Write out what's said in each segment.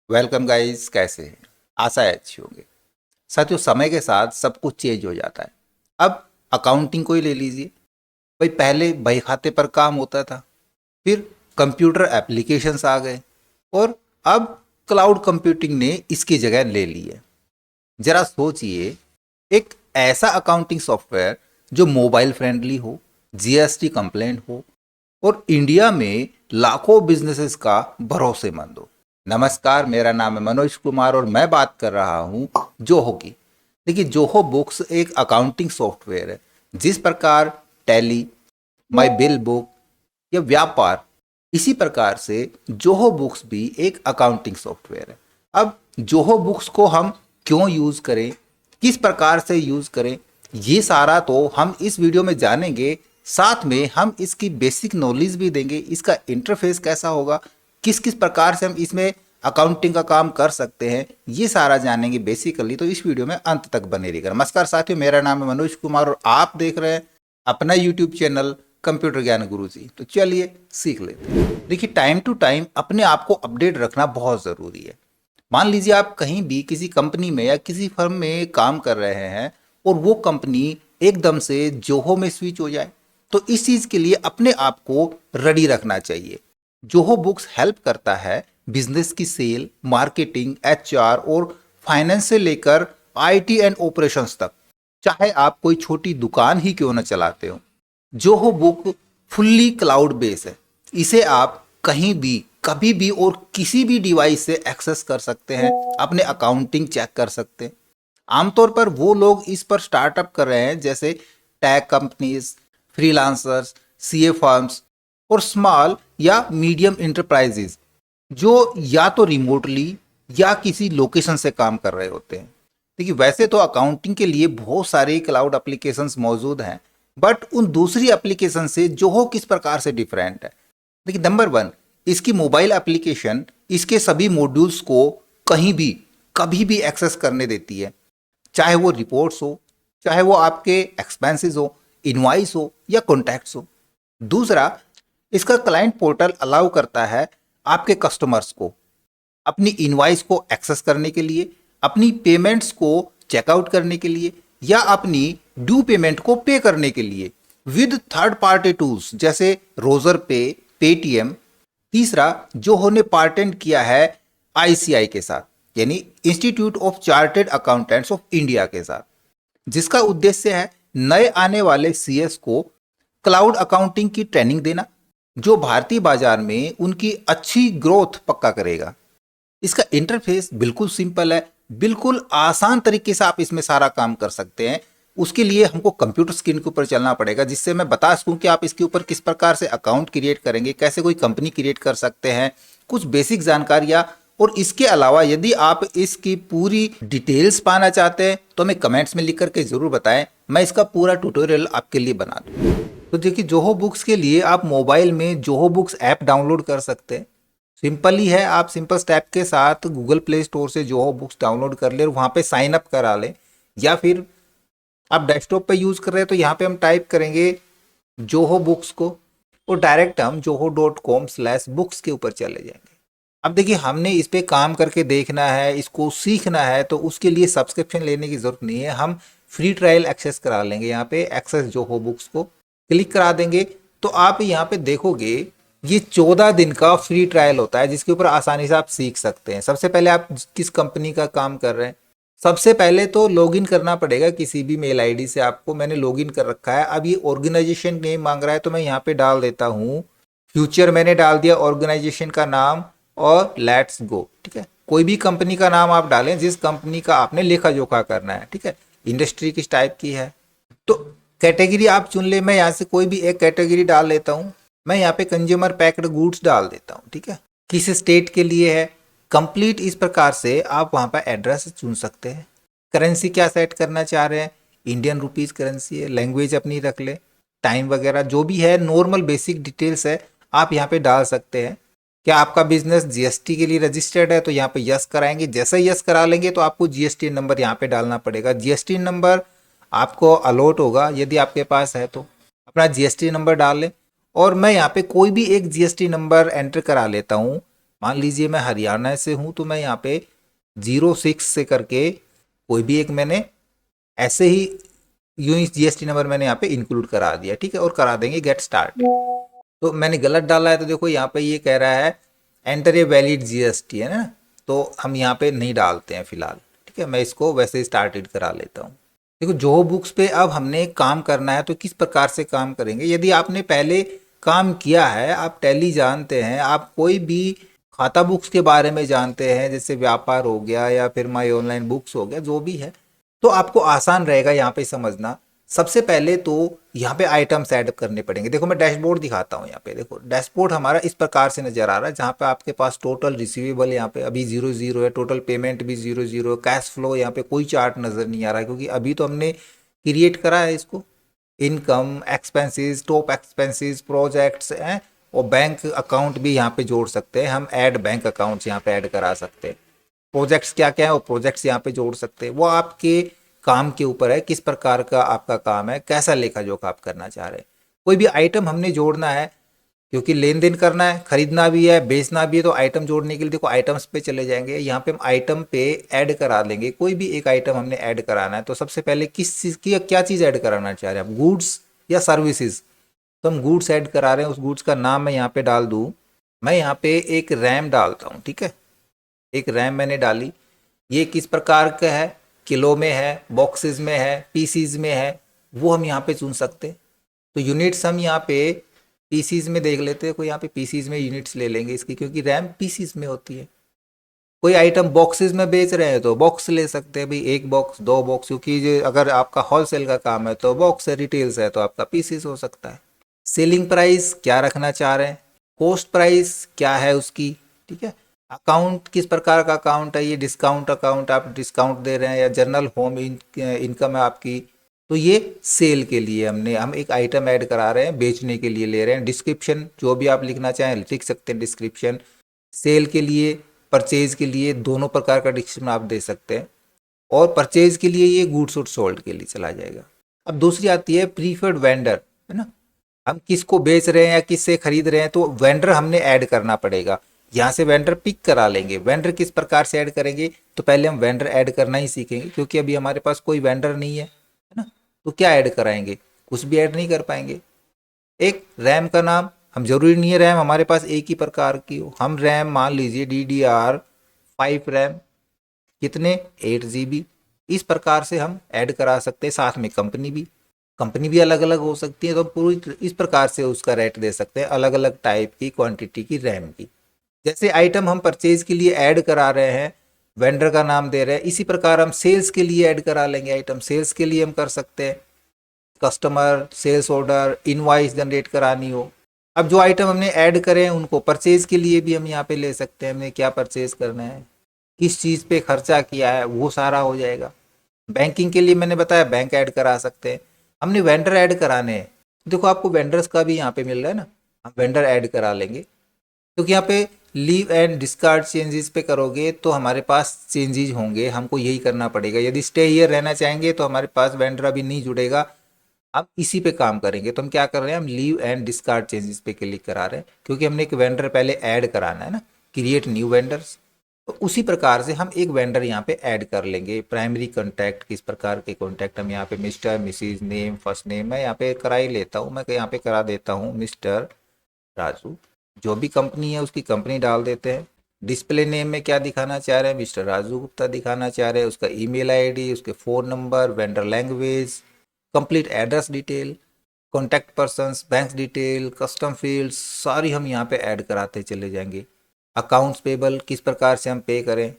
Welcome guys, कैसे हैं? आशा है अच्छी होंगे। साथियों, समय के साथ सब कुछ चेंज हो जाता है। अब अकाउंटिंग को ही ले लीजिए। भाई, पहले बही खाते पर काम होता था, फिर कंप्यूटर एप्लीकेशंस आ गए और अब क्लाउड कंप्यूटिंग ने इसकी जगह ले ली है। जरा सोचिए, एक ऐसा अकाउंटिंग सॉफ्टवेयर जो मोबाइल फ्रेंडली हो, जीएसटी कंप्लेंट हो और इंडिया में लाखों बिजनेसेस का भरोसेमंद हो। नमस्कार, मेरा नाम है मनोज कुमार और मैं बात कर रहा हूँ जोहो की। देखिए, जोहो बुक्स एक अकाउंटिंग सॉफ्टवेयर है। जिस प्रकार टैली, माई बिल बुक या व्यापार, इसी प्रकार से जोहो बुक्स भी एक अकाउंटिंग सॉफ्टवेयर है। अब जोहो बुक्स को हम क्यों यूज़ करें, किस प्रकार से यूज़ करें, ये सारा तो हम इस वीडियो में जानेंगे। साथ में हम इसकी बेसिक नॉलेज भी देंगे, इसका इंटरफेस कैसा होगा, किस किस प्रकार से हम इसमें अकाउंटिंग का काम कर सकते हैं, ये सारा जानेंगे बेसिकली। तो इस वीडियो में अंत तक बने रहिएगा। नमस्कार साथियों, मेरा नाम है मनोज कुमार और आप देख रहे हैं अपना यूट्यूब चैनल कंप्यूटर ज्ञान गुरुजी। तो चलिए सीख लेते हैं। देखिए, टाइम टू टाइम अपने आप को अपडेट रखना बहुत ज़रूरी है। मान लीजिए आप कहीं भी किसी कंपनी में या किसी फर्म में काम कर रहे हैं और वो कंपनी एकदम से जोहो में स्विच हो जाए, तो इस चीज़ के लिए अपने आप को रेडी रखना चाहिए। जोहो बुक्स हेल्प करता है बिजनेस की सेल, मार्केटिंग, एचआर और फाइनेंस से लेकर आईटी एंड ऑपरेशंस तक। चाहे आप कोई छोटी दुकान ही क्यों न चलाते हो, Zoho book fully cloud base है। इसे आप कहीं भी, कभी भी और किसी भी डिवाइस से एक्सेस कर सकते हैं, अपने अकाउंटिंग चेक कर सकते हैं। आमतौर पर वो लोग इस पर स्टार्टअप कर रहे हैं, जैसे tech companies, freelancers, CA firms और स्मॉल या मीडियम इंटरप्राइजेज, जो या तो रिमोटली या किसी लोकेशन से काम कर रहे होते हैं। देखिए, वैसे तो अकाउंटिंग के लिए बहुत सारे क्लाउड एप्लीकेशंस मौजूद हैं, बट उन दूसरी एप्लीकेशन से जोहो किस प्रकार से डिफरेंट है। देखिए, नंबर वन, इसकी मोबाइल एप्लीकेशन इसके सभी मॉड्यूल्स को कहीं भी, कभी भी एक्सेस करने देती है। चाहे वो रिपोर्ट्स हो, चाहे वो आपके एक्सपेंसेस हो, इनवाइस हो या कॉन्टैक्ट्स हो। दूसरा, इसका क्लाइंट पोर्टल अलाउ करता है आपके कस्टमर्स को अपनी इनवाइस को एक्सेस करने के लिए, अपनी पेमेंट्स को चेकआउट करने के लिए या अपनी ड्यू पेमेंट को पे करने के लिए विद थर्ड पार्टी टूल्स जैसे रोजर पे, पेटीएम। तीसरा, जोहो ने पार्टनर किया है आईसीआई के साथ, यानी institute of chartered accountants of India के साथ, जिसका उद्देश्य है नए आने वाले सीएस को क्लाउड अकाउंटिंग की ट्रेनिंग देना, जो भारतीय बाजार में उनकी अच्छी ग्रोथ पक्का करेगा। इसका इंटरफेस बिल्कुल सिंपल है, बिल्कुल आसान तरीके से आप इसमें सारा काम कर सकते हैं। उसके लिए हमको कंप्यूटर स्क्रीन के ऊपर चलना पड़ेगा, जिससे मैं बता सकूं कि आप इसके ऊपर किस प्रकार से अकाउंट क्रिएट करेंगे, कैसे कोई कंपनी क्रिएट कर सकते हैं, कुछ बेसिक जानकारियां। और इसके अलावा यदि आप इसकी पूरी डिटेल्स पाना चाहते हैं तो हमें कमेंट्स में लिख करके ज़रूर बताएं, मैं इसका पूरा ट्यूटोरियल आपके लिए बना दूँ। तो देखिए, जोहो बुक्स के लिए आप मोबाइल में जोहो बुक्स ऐप डाउनलोड कर सकते हैं। सिंपल ही है, आप सिंपल स्टेप के साथ गूगल प्ले स्टोर से जोहो बुक्स डाउनलोड कर ले और वहाँ पे साइन अप करा लें। या फिर आप डेस्कटॉप पे यूज़ कर रहे हैं तो यहाँ पे हम टाइप करेंगे जोहो बुक्स को और डायरेक्ट हम joho.com/books के ऊपर चले जाएंगे। अब देखिए, हमने इस पे काम करके देखना है, इसको सीखना है, तो उसके लिए सब्सक्रिप्शन लेने की ज़रूरत नहीं है। हम फ्री ट्रायल एक्सेस करा लेंगे। यहाँ पे एक्सेस जोहो बुक्स को क्लिक करा देंगे तो आप यहाँ पे देखोगे ये 14 दिन का फ्री ट्रायल होता है, जिसके ऊपर आसानी से आप सीख सकते हैं। सबसे पहले आप किस कंपनी का काम कर रहे हैं, सबसे पहले तो लॉगिन करना पड़ेगा किसी भी मेल आईडी से। आपको मैंने लॉगिन कर रखा है। अब ये ऑर्गेनाइजेशन नेम मांग रहा है तो मैं यहाँ पे डाल देता हूँ फ्यूचर। मैंने डाल दिया ऑर्गेनाइजेशन का नाम और लेट्स गो। ठीक है, कोई भी कंपनी का नाम आप डालें जिस कंपनी का आपने लेखा जोखा करना है। ठीक है, इंडस्ट्री किस टाइप की है, तो कैटेगरी आप चुन ले। मैं यहाँ से कोई भी एक कैटेगरी डाल लेता हूँ। मैं यहाँ पे कंज्यूमर पैक्ड गुड्स डाल देता हूँ। ठीक है, किस स्टेट के लिए है, कंप्लीट। इस प्रकार से आप वहाँ पर एड्रेस चुन सकते हैं। करेंसी क्या सेट करना चाह रहे हैं, इंडियन रुपीज़ करेंसी है। लैंग्वेज अपनी रख ले, टाइम वगैरह जो भी है, नॉर्मल बेसिक डिटेल्स है, आप यहाँ पे डाल सकते हैं। क्या आपका बिजनेस जीएसटी के लिए रजिस्टर्ड है, तो यहाँ पे यस कराएंगे। जैसे ही यस करा लेंगे तो आपको जीएसटी नंबर यहाँ पे डालना पड़ेगा। जीएसटी नंबर आपको अलॉट होगा यदि आपके पास है तो अपना जीएसटी नंबर डाल लें। और मैं यहाँ पे कोई भी एक जीएसटी नंबर एंटर करा लेता हूँ। मान लीजिए मैं हरियाणा से हूँ तो मैं यहाँ पे 06 से करके कोई भी एक मैंने ऐसे ही यूं ही जीएसटी नंबर मैंने यहाँ पे इंक्लूड करा दिया, ठीक है, और करा देंगे गेट स्टार्ट। तो मैंने गलत डाला है तो देखो यहाँ पे ये कह रहा है एंटर ए वैलिड जीएसटी, है ना, तो हम यहाँ पे नहीं डालते हैं फिलहाल, ठीक है, मैं इसको वैसे ही स्टार्टेड करा लेता हूँ। देखो जो बुक्स पे अब हमने काम करना है तो किस प्रकार से काम करेंगे। यदि आपने पहले काम किया है, आप टैली जानते हैं, आप कोई भी खाता बुक्स के बारे में जानते हैं, जैसे व्यापार हो गया या फिर माई ऑनलाइन बुक्स हो गया, जो भी है, तो आपको आसान रहेगा यहाँ पे समझना। सबसे पहले तो यहाँ पे आइटम्स ऐड करने पड़ेंगे। देखो मैं डैशबोर्ड दिखाता हूँ, यहाँ पे देखो डैशबोर्ड हमारा इस प्रकार से नजर आ रहा है, जहाँ पे आपके पास टोटल रिसीवेबल यहाँ पे अभी 0 0 है, टोटल पेमेंट भी 0 0, कैश फ्लो यहाँ पे कोई चार्ट नजर नहीं आ रहा है, क्योंकि अभी तो हमने क्रिएट करा है इसको। Income, expenses, top expenses, projects हैं, और बैंक अकाउंट भी यहाँ पे जोड़ सकते हैं हम, ऐड बैंक अकाउंट्स यहाँ पे ऐड करा सकते हैं। प्रोजेक्ट्स क्या क्या है वो प्रोजेक्ट्स यहाँ पे जोड़ सकते हैं। वो आपके काम के ऊपर है, किस प्रकार का आपका काम है, कैसा लेखा जोखा आप करना चाह रहे हैं। कोई भी आइटम हमने जोड़ना है, क्योंकि लेन देन करना है, खरीदना भी है, बेचना भी है, तो आइटम जोड़ने के लिए देखो आइटम्स पे चले जाएंगे, यहाँ पे हम आइटम पे ऐड करा लेंगे। कोई भी एक आइटम हमने ऐड कराना है, तो सबसे पहले किस चीज़ की क्या चीज़ ऐड कराना चाह रहे हैं आप, गुड्स या सर्विसेज। तो हम गुड्स ऐड करा रहे हैं, उस गुड्स का नाम मैं यहाँ पे डाल दूँ, मैं यहाँ पे एक रैम डालता हूँ, ठीक है, एक रैम मैंने डाली। ये किस प्रकार का है, किलो में है, बॉक्सेस में है, पीसीज में है, वो हम यहाँ पे चुन सकते हैं। तो यूनिट्स हम यहाँ पे पीसीज में देख लेते हैं, कोई यहाँ पे पीसीज में यूनिट्स ले लेंगे इसकी, क्योंकि रैम पीसीज में होती है। कोई आइटम बॉक्सेस में बेच रहे हैं तो बॉक्स ले सकते हैं भाई, एक बॉक्स, दो बॉक्स, क्योंकि ये अगर आपका होलसेल का काम है तो बॉक्स है, रिटेल्स है तो आपका पीसीस हो सकता है। सेलिंग प्राइस क्या रखना चाह रहे हैं, कॉस्ट प्राइस क्या है उसकी, ठीक है। अकाउंट किस प्रकार का अकाउंट है, ये डिस्काउंट अकाउंट, आप डिस्काउंट दे रहे हैं, या जनरल होम इनकम है आपकी, तो ये सेल के लिए हम एक आइटम ऐड करा रहे हैं, बेचने के लिए ले रहे हैं। डिस्क्रिप्शन जो भी आप लिखना चाहें लिख सकते हैं डिस्क्रिप्शन, सेल के लिए, परचेज के लिए, दोनों प्रकार का डिस्क्रिप्शन आप दे सकते हैं। और परचेज के लिए ये गुड्स और सोल्ड के लिए चला जाएगा। अब दूसरी आती है प्रीफर्ड वेंडर, है ना, हम किसको बेच रहे हैं या किससे खरीद रहे हैं, तो वेंडर हमने ऐड करना पड़ेगा। यहाँ से वेंडर पिक करा लेंगे। वेंडर किस प्रकार से ऐड करेंगे, तो पहले हम वेंडर ऐड करना ही सीखेंगे, क्योंकि अभी हमारे पास कोई वेंडर नहीं है ना, तो क्या ऐड कराएंगे, कुछ भी ऐड नहीं कर पाएंगे। एक रैम का नाम, हम जरूरी नहीं है रैम हमारे पास एक ही प्रकार की हो, हम रैम मान लीजिए DDR5 रैम, कितने, 8 GB, इस प्रकार से हम ऐड करा सकते हैं। साथ में कंपनी भी अलग अलग हो सकती है, तो पूरी इस प्रकार से उसका रेट दे सकते हैं, अलग अलग टाइप की क्वांटिटी की रैम की। जैसे आइटम हम परचेज के लिए ऐड करा रहे हैं, वेंडर का नाम दे रहे हैं, इसी प्रकार हम सेल्स के लिए ऐड करा लेंगे। आइटम सेल्स के लिए हम कर सकते हैं, customer sales order, invoice generate करानी हो। अब जो आइटम हमने ऐड करे हैं उनको परचेज के लिए भी हम यहाँ पे ले सकते हैं, हमने क्या परचेज करना है, किस चीज़ पे खर्चा किया है, वो सारा हो जाएगा। बैंकिंग के लिए मैंने बताया बैंक ऐड करा सकते हैं। हमने वेंडर ऐड कराने हैं, देखो आपको वेंडर्स का भी यहाँ पे मिल रहा है ना, हम वेंडर ऐड करा लेंगे, क्योंकि यहाँ पे लीव एंड डिस्कार्ड चेंजेस पे करोगे तो हमारे पास चेंजेस होंगे, हमको यही करना पड़ेगा। यदि स्टे ईयर रहना चाहेंगे तो हमारे पास वेंडर अभी नहीं जुड़ेगा, अब इसी पे काम करेंगे। तो हम क्या कर रहे हैं, हम लीव एंड डिस्कार्ड चेंजेस पे क्लिक करा रहे हैं, क्योंकि हमने एक वेंडर पहले ऐड कराना है ना, क्रिएट न्यू वेंडर्स। तो उसी प्रकार से हम एक वेंडर यहाँ पे ऐड कर लेंगे। प्राइमरी कॉन्टैक्ट, किस प्रकार के कॉन्टैक्ट, हम यहाँ पे mister, Mrs, name, first name, मैं यहाँ पे करा ही लेता हूँ, मैं यहाँ पे करा देता हूँ मिस्टर राजू। जो भी कंपनी है उसकी कंपनी डाल देते हैं। डिस्प्ले नेम में क्या दिखाना चाह रहे हैं, मिस्टर राजू गुप्ता दिखाना चाह रहे हैं, उसका ईमेल आईडी, उसके phone number, vendor language, complete address detail, contact persons, bank detail, custom fields, सारी हम यहाँ पे ऐड कराते चले जाएंगे। अकाउंट्स पेबल, किस प्रकार से हम पे करें,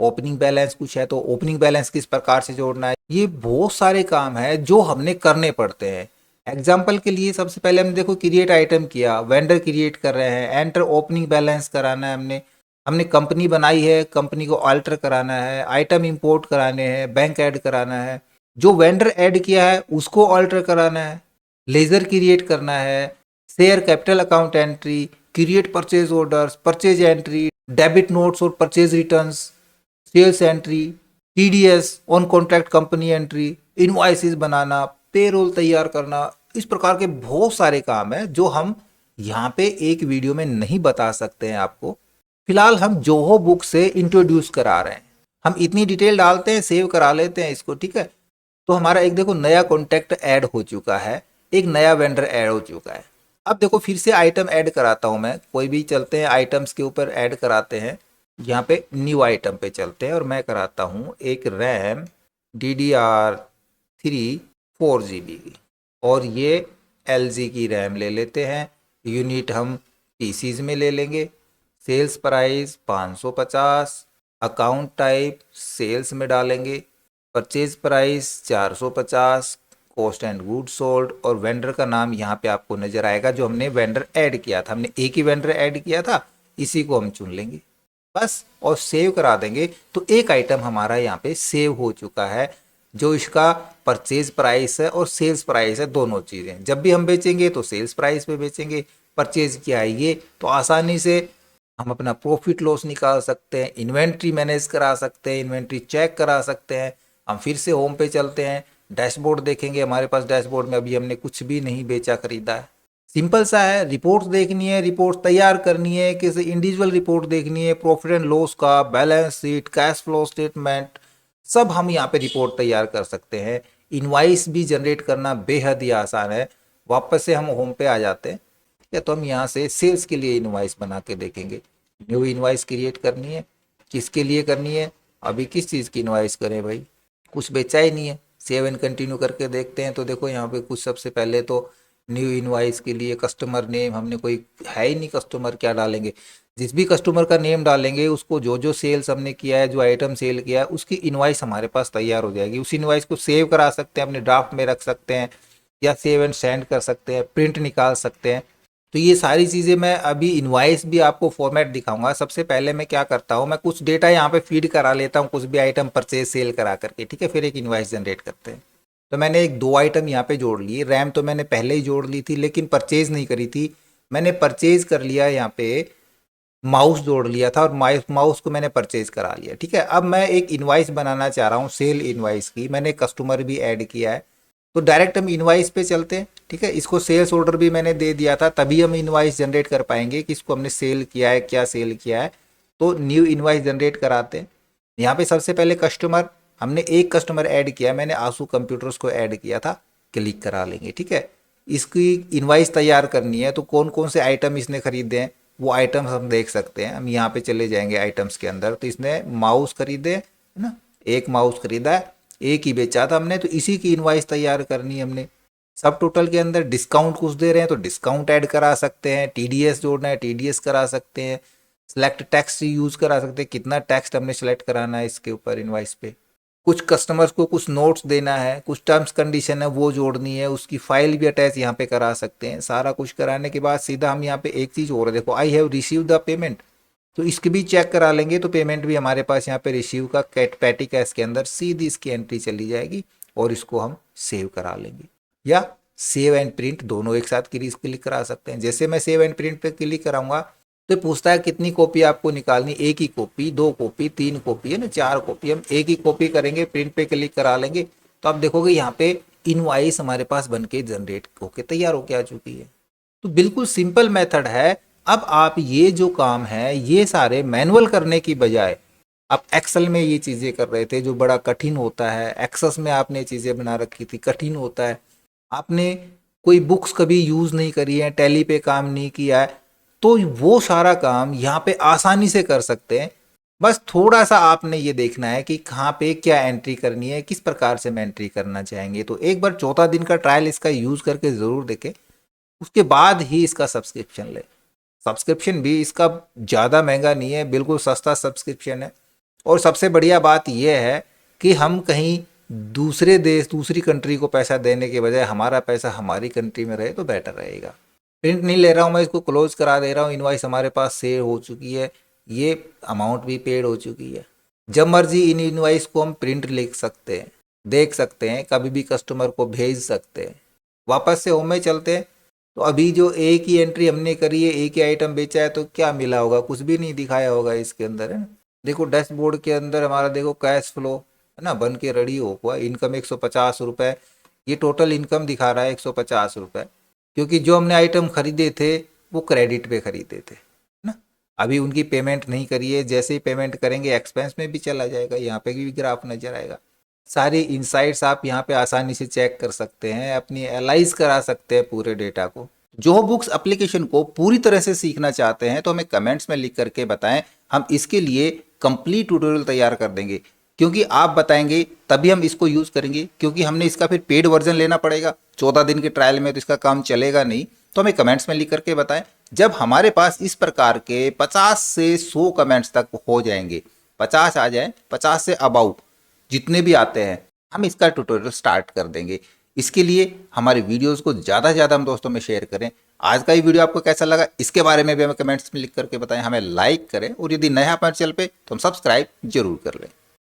ओपनिंग बैलेंस कुछ है तो ओपनिंग बैलेंस किस प्रकार से जोड़ना है, ये बहुत सारे काम है जो हमने करने पड़ते हैं। एग्जाम्पल के लिए सबसे पहले हमने देखो क्रिएट आइटम किया, वेंडर क्रिएट कर रहे हैं, एंटर ओपनिंग बैलेंस कराना है, हमने कंपनी बनाई है, कंपनी को अल्टर कराना है, आइटम इंपोर्ट कराने हैं, बैंक ऐड कराना है, जो वेंडर ऐड किया है उसको अल्टर कराना है, लेजर क्रिएट करना है, share capital account entry, create purchase orders, purchase entry, debit notes और purchase returns, sales entry, TDS on contract company entry, invoices बनाना, पेरोल तैयार करना। इस प्रकार के बहुत सारे काम हैं जो हम यहाँ पे एक वीडियो में नहीं बता सकते हैं आपको, फिलहाल हम जोहो बुक से इंट्रोड्यूस करा रहे हैं, हम इतनी डिटेल डालते हैं, सेव करा लेते हैं इसको, ठीक है। तो हमारा एक देखो नया कॉन्टैक्ट ऐड हो चुका है, एक नया वेंडर ऐड हो चुका है। अब देखो फिर से आइटम ऐड कराता हूँ मैं, कोई भी चलते हैं आइटम्स के ऊपर ऐड कराते हैं, यहाँ पे न्यू आइटम पे चलते हैं और मैं कराता हूँ एक रैम DDR3 4 GB की, और ये LG की रैम ले लेते हैं, यूनिट हम पीसीज में ले लेंगे, sales price 550, account type sales में डालेंगे, purchase price 450, cost and good sold, और वेंडर का नाम यहाँ पे आपको नजर आएगा जो हमने वेंडर ऐड किया था, हमने एक ही वेंडर ऐड किया था, इसी को हम चुन लेंगे बस और सेव करा देंगे। तो एक आइटम हमारा यहाँ पे सेव हो चुका है, जो इसका परचेज प्राइस है और सेल्स प्राइस है, दोनों चीज़ें। जब भी हम बेचेंगे तो सेल्स प्राइस पे बेचेंगे, परचेज किया है ये, तो आसानी से हम अपना प्रॉफिट लॉस निकाल सकते हैं, इन्वेंट्री मैनेज करा सकते हैं, इन्वेंट्री चेक करा सकते हैं। हम फिर से होम पे चलते हैं, डैशबोर्ड देखेंगे, हमारे पास डैशबोर्ड में अभी हमने कुछ भी नहीं बेचा खरीदा है, सिंपल सा है। रिपोर्ट्स देखनी है, रिपोर्ट तैयार करनी है, किसी इंडिविजुअल रिपोर्ट देखनी है, प्रॉफिट एंड लॉस का, balance sheet, cash flow statement, सब हम यहाँ पे रिपोर्ट तैयार कर सकते हैं। इनवाइस भी जनरेट करना बेहद ही आसान है। वापस से हम होम पे आ जाते हैं, ठीक है, तो हम यहाँ से सेल्स के लिए इनवाइस बना के देखेंगे। न्यू इनवाइस क्रिएट करनी है, किसके लिए करनी है, अभी किस चीज़ की इनवाइस करें भाई, कुछ बेचा ही नहीं है। सेव एंड कंटिन्यू करके देखते हैं, तो देखो यहाँ पे कुछ सबसे पहले तो न्यू इनवाइस के लिए कस्टमर नेम हमने कोई है ही नहीं, कस्टमर क्या डालेंगे, जिस भी कस्टमर का नेम डालेंगे उसको जो जो सेल्स हमने किया है, जो आइटम सेल किया है, उसकी इनवाइस हमारे पास तैयार हो जाएगी। उस इनवाइस को सेव करा सकते हैं, अपने ड्राफ्ट में रख सकते हैं, या सेव एंड सेंड कर सकते हैं, प्रिंट निकाल सकते हैं। तो ये सारी चीज़ें मैं अभी इनवाइस भी आपको फॉर्मेट दिखाऊंगा। सबसे पहले मैं क्या करता हूँ, मैं कुछ डेटा यहाँ पे फीड करा लेता हूँ, कुछ भी आइटम परचेज सेल करा करके, ठीक है, फिर एक इनवाइस जनरेट करते हैं। तो मैंने एक दो आइटम यहाँ पे जोड़ ली, रैम तो मैंने पहले ही जोड़ ली थी लेकिन परचेज नहीं करी थी, मैंने परचेज कर लिया यहाँ पे, माउस जोड़ लिया था और माउस को मैंने परचेज करा लिया, ठीक है। अब मैं एक इनवाइस बनाना चाह रहा हूँ सेल इनवाइस की, मैंने कस्टमर भी ऐड किया है, तो डायरेक्ट हम इनवाइस पे चलते हैं, ठीक है। इसको सेल्स ऑर्डर भी मैंने दे दिया था, तभी हम इनवाइस जनरेट कर पाएंगे कि इसको हमने सेल किया है, क्या सेल किया है। तो न्यू इनवाइस जनरेट कराते हैं। यहाँ पे सबसे पहले कस्टमर, हमने एक कस्टमर ऐड किया, मैंने आंसू कंप्यूटर्स को ऐड किया था, क्लिक करा लेंगे, ठीक है। इसकी इनवाइस तैयार करनी है, तो कौन कौन से आइटम इसने खरीदे हैं वो आइटम्स हम देख सकते हैं। हम यहाँ पे चले जाएंगे आइटम्स के अंदर, तो इसने माउस खरीदे है ना, एक माउस खरीदा है, एक ही बेचा था हमने, तो इसी की इनवाइस तैयार करनी है हमने। सब टोटल के अंदर डिस्काउंट कुछ दे रहे हैं तो डिस्काउंट ऐड करा सकते हैं, TDS जोड़ना है TDS करा सकते हैं, सेलेक्ट टैक्स यूज करा सकते हैं, कितना टैक्स हमने सेलेक्ट कराना है इसके ऊपर इनवाइस पे। कुछ कस्टमर्स को कुछ नोट्स देना है, कुछ टर्म्स कंडीशन है वो जोड़नी है, उसकी फाइल भी अटैच यहाँ पे करा सकते हैं। सारा कुछ कराने के बाद सीधा हम यहाँ पे एक चीज़ और है, देखो I have receive the payment, तो इसकी भी चेक करा लेंगे, तो पेमेंट भी हमारे पास यहाँ पे रिसीव का पैटी कैश के अंदर सीधी इसकी एंट्री चली जाएगी, और इसको हम सेव करा लेंगे, या सेव एंड प्रिंट दोनों एक साथ क्लिक करा सकते हैं। जैसे मैं सेव एंड प्रिंट पे क्लिक कराऊंगा तो पूछता है कितनी कॉपी आपको निकालनी, एक ही कॉपी, दो कॉपी, तीन कॉपी, है ना, चार कॉपी, हम एक ही कॉपी करेंगे, प्रिंट पे क्लिक करा लेंगे, तो आप देखोगे यहाँ पे इनवाइस हमारे पास बन के जनरेट होके तैयार होके आ चुकी है। तो बिल्कुल सिंपल मेथड है। अब आप ये जो काम है ये सारे मैनुअल करने की बजाय, आप एक्सेल में ये चीज़ें कर रहे थे जो बड़ा कठिन होता है, एक्सेस में आपने चीज़ें बना रखी थी, कठिन होता है, आपने कोई बुक्स कभी यूज़ नहीं करी है, टैली पे काम नहीं किया है, तो वो सारा काम यहाँ पे आसानी से कर सकते हैं। बस थोड़ा सा आपने ये देखना है कि कहाँ पे क्या एंट्री करनी है, किस प्रकार से हम एंट्री करना चाहेंगे। तो एक बार 14 दिन का ट्रायल इसका यूज़ करके ज़रूर देखें, उसके बाद ही इसका सब्सक्रिप्शन ले। सब्सक्रिप्शन भी इसका ज़्यादा महंगा नहीं है, बिल्कुल सस्ता सब्सक्रिप्शन है। और सबसे बढ़िया बात यह है कि हम कहीं दूसरे देश, दूसरी कंट्री को पैसा देने के बजाय हमारा पैसा हमारी कंट्री में रहे तो बेटर रहेगा। प्रिंट नहीं ले रहा हूँ मैं, इसको क्लोज करा दे रहा हूँ, इनवाइस हमारे पास सेव हो चुकी है, ये अमाउंट भी पेड हो चुकी है। जब मर्जी इन इनवाइस को हम प्रिंट लिख सकते हैं, देख सकते हैं, कभी भी कस्टमर को भेज सकते हैं। वापस से होम में चलते हैं, तो अभी जो एक ही एंट्री हमने करी है, एक ही आइटम बेचा है, तो क्या मिला होगा, कुछ भी नहीं दिखाया होगा इसके अंदर, है ना। देखो डैशबोर्ड के अंदर हमारा देखो कैश फ्लो है ना, बन के रेडी हो हुआ, इनकम 150 रुपये, ये टोटल इनकम दिखा रहा है 150 रुपये, क्योंकि जो हमने आइटम खरीदे थे वो क्रेडिट पे खरीदे थे, है ना। अभी उनकी पेमेंट नहीं करी है, जैसे ही पेमेंट करेंगे एक्सपेंस में भी चला जाएगा, यहाँ पे भी ग्राफ नजर आएगा। सारे इंसाइट्स आप यहाँ पे आसानी से चेक कर सकते हैं, अपनी एनालाइज करा सकते हैं पूरे डेटा को। जो बुक्स एप्लीकेशन को पूरी तरह से सीखना चाहते हैं तो हमें कमेंट्स में लिख करके बताएं, हम इसके लिए कंप्लीट ट्यूटोरियल तैयार कर देंगे। क्योंकि आप बताएंगे तभी हम इसको यूज़ करेंगे, क्योंकि हमने इसका फिर पेड वर्जन लेना पड़ेगा 14 दिन के ट्रायल में, तो इसका काम चलेगा नहीं। तो हमें कमेंट्स में लिख करके बताएं। जब हमारे पास इस प्रकार के 50 से 100 कमेंट्स तक हो जाएंगे, 50 आ जाए, 50 से अबाउ जितने भी आते हैं, हम इसका ट्यूटोरियल स्टार्ट कर देंगे। इसके लिए हमारे वीडियोस को ज़्यादा से ज़्यादा हम दोस्तों में शेयर करें। आज का ये वीडियो आपको कैसा लगा इसके बारे में भी हमें कमेंट्स में लिख करके बताएं, हमें लाइक करें, और यदि नया हमारे चैनल पे तो हम सब्सक्राइब जरूर कर लें।